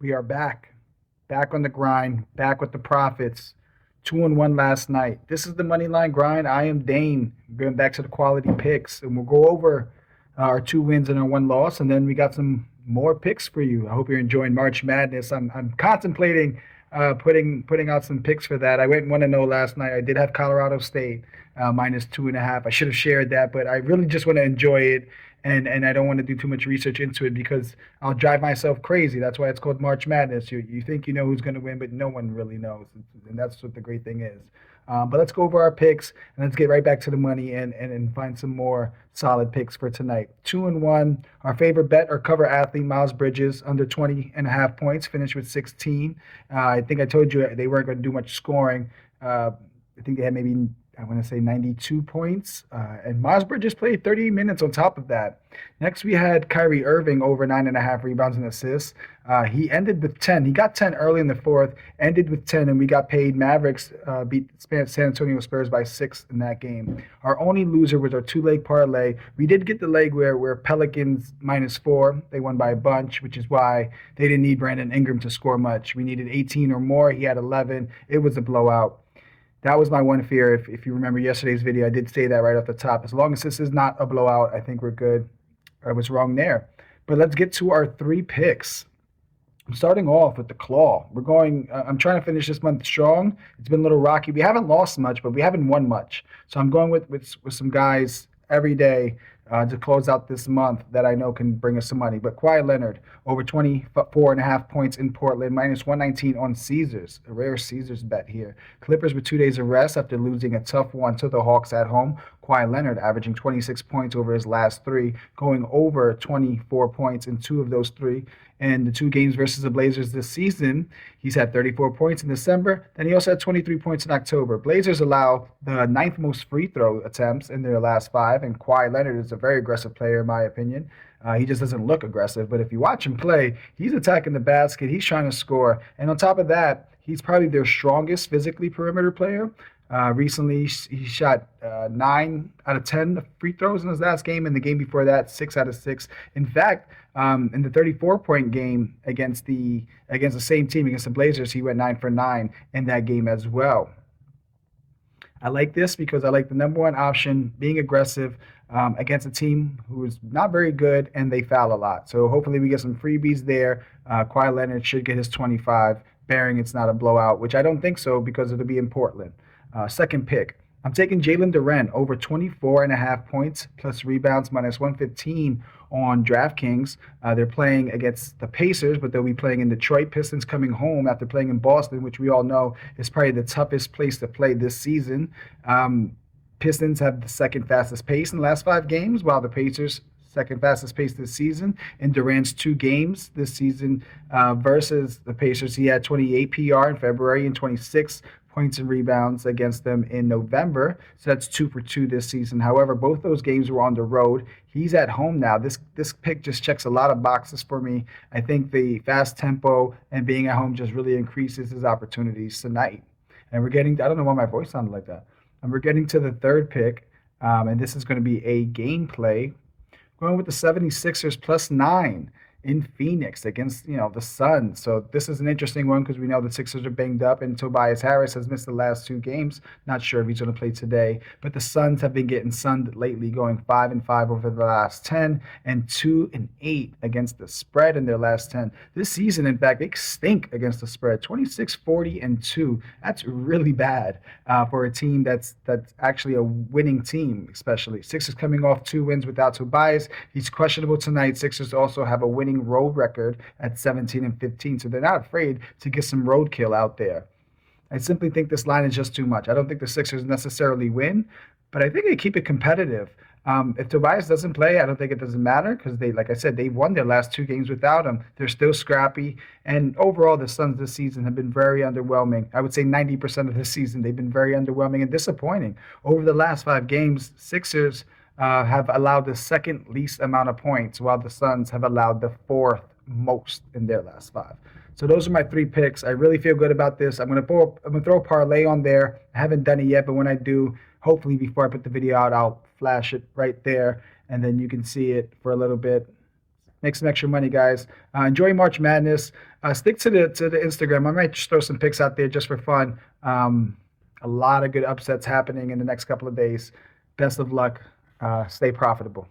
We are back on the grind, back with the profits. 2-1 last night. This is the money line grind. I am Dane. Going back to the quality picks, and we'll go over our two wins and our one loss, and then we got some more picks for you. I hope you're enjoying March Madness. I'm contemplating putting out some picks for that. I went 1-0 last night. I did have Colorado State minus 2.5. I should have shared that, but I really just want to enjoy it, and I don't want to do too much research into it because I'll drive myself crazy. That's why it's called March Madness. You think you know who's going to win, but no one really knows, and that's what the great thing is. But let's go over our picks and let's get right back to the money and find some more solid picks for tonight. 2-1. Our favorite bet, our cover athlete, Miles Bridges, under 20.5 points, finished with 16. I think I told you they weren't going to do much scoring. I think they had maybe, I want to say 92 points. And Miles Bridges played 30 minutes on top of that. Next, we had Kyrie Irving over 9.5 rebounds and assists. He ended with 10. He got 10 early in the fourth, ended with 10, and we got paid. Mavericks beat San Antonio Spurs by 6 in that game. Our only loser was our two-leg parlay. We did get the leg where Pelicans -4. They won by a bunch, which is why they didn't need Brandon Ingram to score much. We needed 18 or more. He had 11. It was a blowout. That was my one fear. If you remember yesterday's video, I did say that right off the top. As long as this is not a blowout, I think we're good. I was wrong there. But let's get to our three picks. I'm starting off with the claw. I'm trying to finish this month strong. It's been a little rocky. We haven't lost much, but we haven't won much. So I'm going with some guys every day to close out this month that I know can bring us some money. But Kawhi Leonard, over 24.5 points in Portland, -119 on Caesars. A rare Caesars bet here. Clippers with 2 days of rest after losing a tough one to the Hawks at home. Kawhi Leonard averaging 26 points over his last three, going over 24 points in two of those three. And the two games versus the Blazers this season, he's had 34 points in December. Then he also had 23 points in October. Blazers allow the ninth most free throw attempts in their last five, and Kawhi Leonard is a very aggressive player, in my opinion. He just doesn't look aggressive, but if you watch him play, he's attacking the basket. He's trying to score. And on top of that, he's probably their strongest physically perimeter player. Recently, he shot 9 out of 10 free throws in his last game. In the game before that, 6 out of 6. In fact, in the 34-point game against the same team, against the Blazers, he went 9 for 9 in that game as well. I like this because I like the number one option, being aggressive against a team who is not very good and they foul a lot. So hopefully we get some freebies there. Kawhi Leonard should get his 25, bearing it's not a blowout, which I don't think so because it'll be in Portland. Second pick, I'm taking Jalen Duren over 24.5 points plus rebounds -115 on DraftKings. They're playing against the Pacers, but they'll be playing in Detroit. Pistons coming home after playing in Boston, which we all know is probably the toughest place to play this season. Pistons have the second fastest pace in the last 5 games, while the Pacers second fastest pace this season. In Durant's 2 games this season versus the Pacers, he had 28 PR in February and 26 points and rebounds against them in November. So that's 2 for 2 this season. However, both those games were on the road. He's at home now. This pick just checks a lot of boxes for me. I think the fast tempo and being at home just really increases his opportunities tonight. And we're getting, I don't know why my voice sounded like that. And we're getting to the third pick. And this is going to be a game play. Going with the 76ers +9 in Phoenix against, the Suns. So this is an interesting one because we know the Sixers are banged up and Tobias Harris has missed the last 2 games. Not sure if he's going to play today, but the Suns have been getting sunned lately, going 5-5 over the last 10 and 2-8 against the spread in their last 10. This season, in fact, they stink against the spread, 26-40-2. That's really bad for a team that's actually a winning team, especially. Sixers coming off 2 wins without Tobias. He's questionable tonight. Sixers also have a winning road record at 17-15, so they're not afraid to get some roadkill out there. I simply think this line is just too much. I don't think the Sixers necessarily win, but I think they keep it competitive. If Tobias doesn't play, I don't think it doesn't matter because like I said, they've won their last 2 games without him. They're still scrappy, and overall, the Suns this season have been very underwhelming. I would say 90% of the season, they've been very underwhelming and disappointing. Over the last 5 games, Sixers have allowed the second least amount of points, while the Suns have allowed the 4th most in their last 5. So those are my 3 picks. I really feel good about this. I'm gonna throw a parlay on there. I haven't done it yet, but when I do, hopefully before I put the video out, I'll flash it right there, and then you can see it for a little bit. make some extra money, guys. Enjoy March Madness. Stick to the Instagram. I might just throw some pics out there just for fun. A lot of good upsets happening in the next couple of days. Best of luck. Stay profitable.